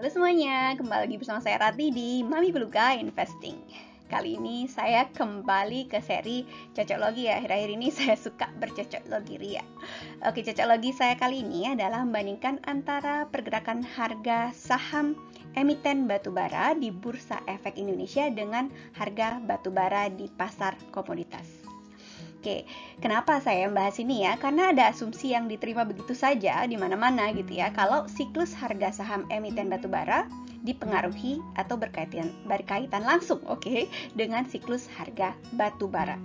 Halo semuanya, kembali lagi bersama saya Rati di Mami Beluga Investing. Kali ini saya kembali ke seri cocok logi ya. Akhir-akhir ini saya suka bercocok logi ria. Oke, cocok logi saya kali ini adalah membandingkan antara pergerakan harga saham emiten batubara di Bursa Efek Indonesia dengan harga batubara di pasar komoditas. Oke, kenapa saya membahas ini ya? Karena ada asumsi yang diterima begitu saja di mana-mana gitu ya. Kalau siklus harga saham emiten batubara dipengaruhi atau berkaitan langsung, dengan siklus harga batubara.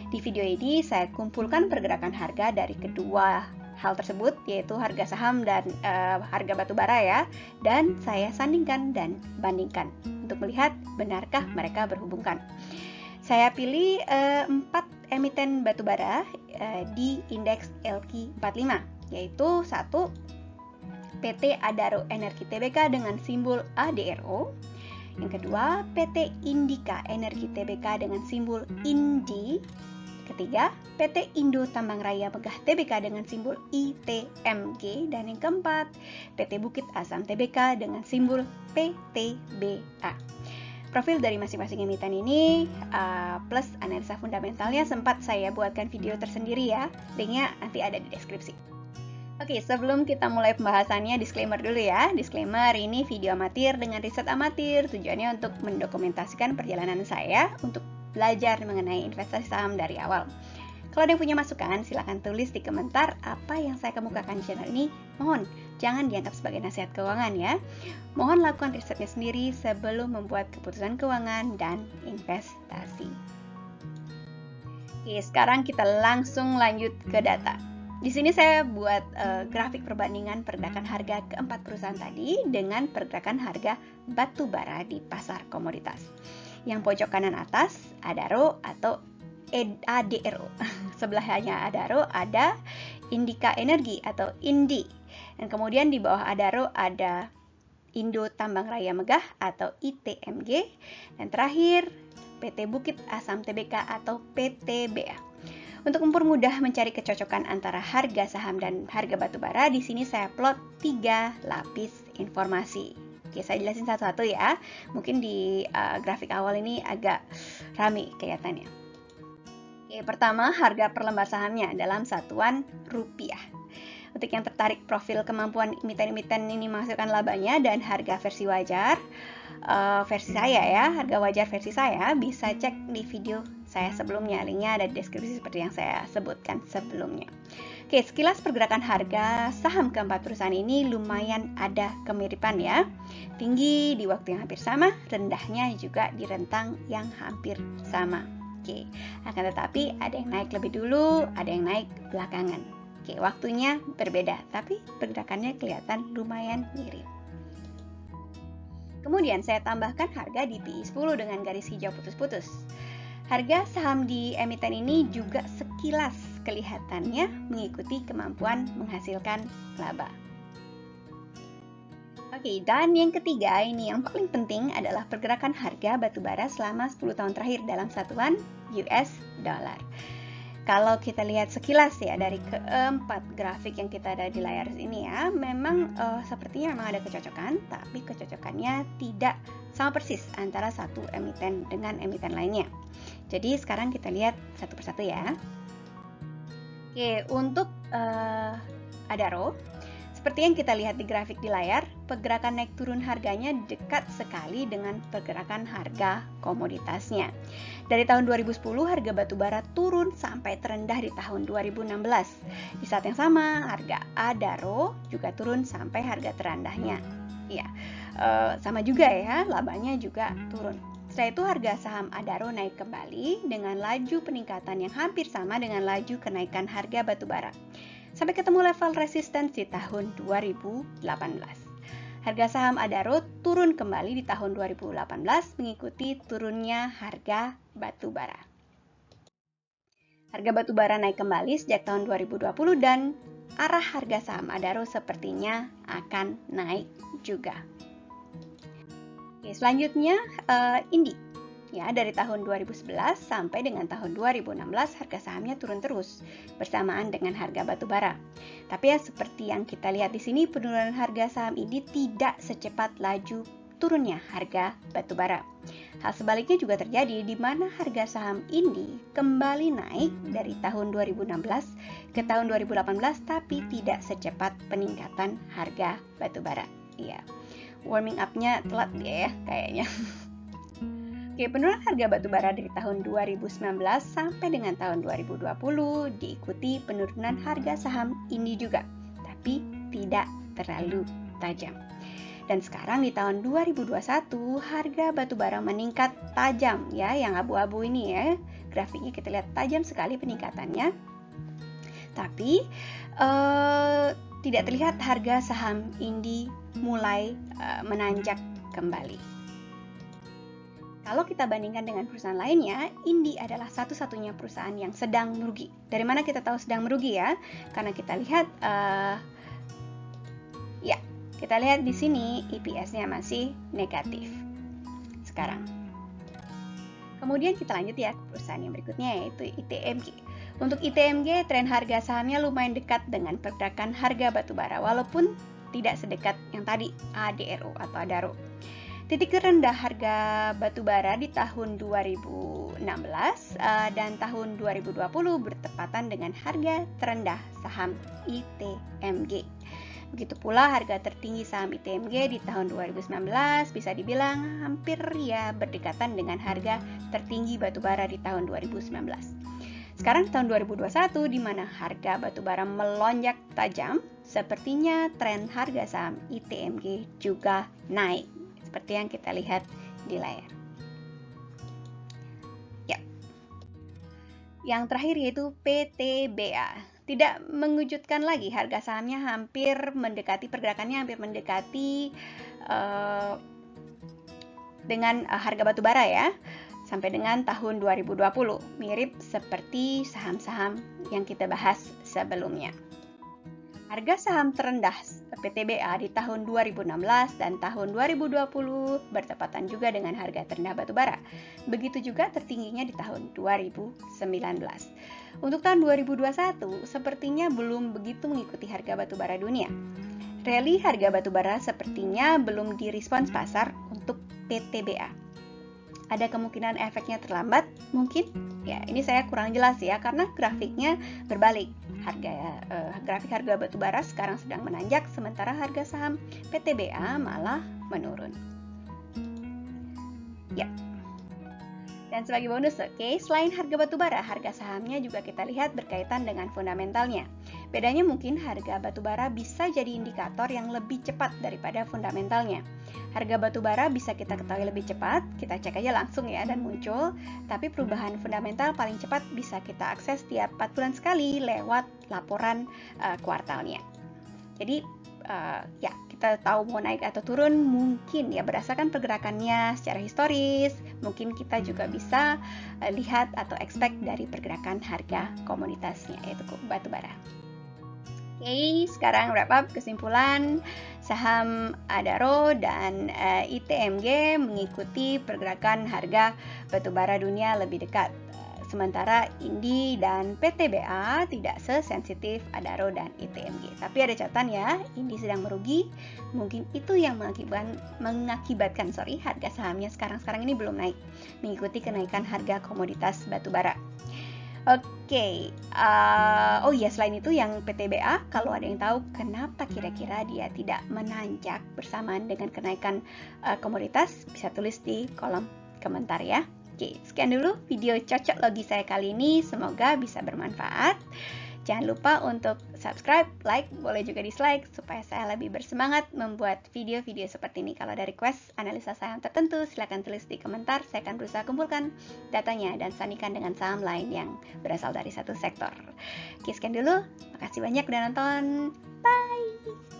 Di video ini saya kumpulkan pergerakan harga dari kedua hal tersebut, yaitu harga saham dan harga batubara ya, dan saya sandingkan dan bandingkan untuk melihat benarkah mereka berhubungan. Saya pilih 4 emiten batubara di indeks LQ45, yaitu 1 PT Adaro Energi Tbk dengan simbol ADRO, yang kedua PT Indika Energi Tbk dengan simbol INDI, ketiga PT Indo Tambang Raya Megah Tbk dengan simbol ITMG, dan yang keempat PT Bukit Asam Tbk dengan simbol PTBA. Profil dari masing-masing emiten ini plus analisa fundamentalnya sempat saya buatkan video tersendiri ya, linknya nanti ada di deskripsi. Oke, sebelum kita mulai pembahasannya, disclaimer dulu ya. Disclaimer, ini video amatir dengan riset amatir, tujuannya untuk mendokumentasikan perjalanan saya untuk belajar mengenai investasi saham dari awal. Kalau ada yang punya masukan, silahkan tulis di komentar apa yang saya kemukakan di channel ini. Mohon, jangan dianggap sebagai nasihat keuangan ya. Mohon lakukan risetnya sendiri sebelum membuat keputusan keuangan dan investasi. Oke, sekarang kita langsung lanjut ke data. Di sini saya buat grafik perbandingan pergerakan harga keempat perusahaan tadi dengan pergerakan harga batubara di pasar komoditas. Yang pojok kanan atas, Adaro atau ADRO. Sebelahnya Adaro ada Indika Energi atau INDI. Dan kemudian di bawah Adaro ada Indo Tambang Raya Megah atau ITMG. Dan terakhir PT Bukit Asam Tbk atau PTBA. Untuk mempermudah mencari kecocokan antara harga saham dan harga batubara, di sini saya plot 3 lapis informasi. Oke, saya jelasin satu-satu ya. Mungkin di grafik awal ini agak rame kelihatannya. Oke, pertama harga per lembar sahamnya dalam satuan rupiah. Untuk yang tertarik profil kemampuan emiten-emiten ini menghasilkan labanya dan harga versi wajar, versi saya ya, harga wajar versi saya bisa cek di video saya sebelumnya, linknya ada di deskripsi seperti yang saya sebutkan sebelumnya. Oke, sekilas pergerakan harga saham keempat perusahaan ini lumayan ada kemiripan ya. Tinggi di waktu yang hampir sama, rendahnya juga di rentang yang hampir sama. Oke, akan tetapi ada yang naik lebih dulu, ada yang naik belakangan. Oke, waktunya berbeda, tapi pergerakannya kelihatan lumayan mirip. Kemudian saya tambahkan harga di PI10 dengan garis hijau putus-putus. Harga saham di emiten ini juga sekilas kelihatannya mengikuti kemampuan menghasilkan laba. Oke, dan yang ketiga ini yang paling penting adalah pergerakan harga batubara selama 10 tahun terakhir dalam satuan US dollar. Kalau kita lihat sekilas ya dari keempat grafik yang kita ada di layar ini ya, memang sepertinya memang ada kecocokan, tapi kecocokannya tidak sama persis antara satu emiten dengan emiten lainnya. Jadi sekarang kita lihat satu persatu ya. Oke, untuk Adaro, seperti yang kita lihat di grafik di layar, pergerakan naik turun harganya dekat sekali dengan pergerakan harga komoditasnya. Dari tahun 2010 harga batubara turun sampai terendah di tahun 2016. Di saat yang sama harga Adaro juga turun sampai harga terendahnya. Ya, sama juga ya, labanya juga turun. Setelah itu harga saham Adaro naik kembali dengan laju peningkatan yang hampir sama dengan laju kenaikan harga batubara, sampai ketemu level resistensi tahun 2018. Harga saham Adaro turun kembali di tahun 2018 mengikuti turunnya harga batubara. Harga batubara naik kembali sejak tahun 2020 dan arah harga saham Adaro sepertinya akan naik juga. Oke, selanjutnya INDI. Ya, dari tahun 2011 sampai dengan tahun 2016 harga sahamnya turun terus bersamaan dengan harga batu bara. Tapi ya seperti yang kita lihat di sini, penurunan harga saham ini tidak secepat laju turunnya harga batu bara. Hal sebaliknya juga terjadi di mana harga saham ini kembali naik dari tahun 2016 ke tahun 2018 tapi tidak secepat peningkatan harga batu bara. Iya. Warming up-nya telat dia ya kayaknya. Oke, penurunan harga batu bara dari tahun 2019 sampai dengan tahun 2020 diikuti penurunan harga saham ini juga, tapi tidak terlalu tajam. Dan sekarang di tahun 2021 harga batu bara meningkat tajam ya, yang abu-abu ini ya. Grafiknya kita lihat tajam sekali peningkatannya. Tapi tidak terlihat harga saham ini mulai menanjak kembali. Kalau kita bandingkan dengan perusahaan lainnya, Indi adalah satu-satunya perusahaan yang sedang merugi. Dari mana kita tahu sedang merugi ya? Karena kita lihat, kita lihat di sini EPS-nya masih negatif sekarang. Kemudian kita lanjut ya ke perusahaan yang berikutnya, yaitu ITMG. Untuk ITMG, tren harga sahamnya lumayan dekat dengan pergerakan harga batubara, walaupun tidak sedekat yang tadi ADRO atau ADARO. Titik terendah harga batubara di tahun 2016 dan tahun 2020 bertepatan dengan harga terendah saham ITMG. Begitu pula harga tertinggi saham ITMG di tahun 2019 bisa dibilang hampir ya berdekatan dengan harga tertinggi batubara di tahun 2019. Sekarang tahun 2021 di mana harga batubara melonjak tajam, sepertinya tren harga saham ITMG juga naik. Seperti yang kita lihat di layar. Ya. Yang terakhir yaitu PTBA. Tidak mengejutkan lagi, harga sahamnya pergerakannya hampir mendekati dengan harga batubara ya, sampai dengan tahun 2020. Mirip seperti saham-saham yang kita bahas sebelumnya. Harga saham terendah PTBA di tahun 2016 dan tahun 2020 bertepatan juga dengan harga terendah batubara. Begitu juga tertingginya di tahun 2019. Untuk tahun 2021 sepertinya belum begitu mengikuti harga batubara dunia. Rally harga batubara sepertinya belum direspons pasar untuk PTBA. Ada kemungkinan efeknya terlambat, mungkin? Ya, ini saya kurang jelas ya, karena grafiknya berbalik. Grafik harga batubara sekarang sedang menanjak, sementara harga saham PTBA malah menurun. Ya. Dan sebagai bonus, selain harga batubara, harga sahamnya juga kita lihat berkaitan dengan fundamentalnya. Bedanya mungkin harga batubara bisa jadi indikator yang lebih cepat daripada fundamentalnya. Harga batubara bisa kita ketahui lebih cepat, kita cek aja langsung ya dan muncul, tapi perubahan fundamental paling cepat bisa kita akses tiap 4 bulan sekali lewat laporan kuartalnya. Jadi kita tahu mau naik atau turun mungkin ya berdasarkan pergerakannya secara historis. Mungkin kita juga bisa lihat atau expect dari pergerakan harga komoditasnya, yaitu batubara. Sekarang wrap up kesimpulan. Saham ADARO dan ITMG mengikuti pergerakan harga batubara dunia lebih dekat. Sementara Indi dan PTBA tidak sesensitif ADARO dan ITMG. Tapi ada catatan ya, Indi sedang merugi. Mungkin itu yang mengakibatkan harga sahamnya sekarang ini belum naik, mengikuti kenaikan harga komoditas batubara. Selain itu yang PTBA, kalau ada yang tahu kenapa kira-kira dia tidak menanjak bersamaan dengan kenaikan komoditas, bisa tulis di kolom komentar ya. Sekian dulu video cocok logi saya kali ini, semoga bisa bermanfaat. Jangan lupa untuk subscribe, like, boleh juga dislike supaya saya lebih bersemangat membuat video-video seperti ini. Kalau ada request analisa saham tertentu, silakan tulis di komentar. Saya akan berusaha kumpulkan datanya dan sandingkan dengan saham lain yang berasal dari satu sektor. Sekian dulu. Makasih banyak udah nonton. Bye!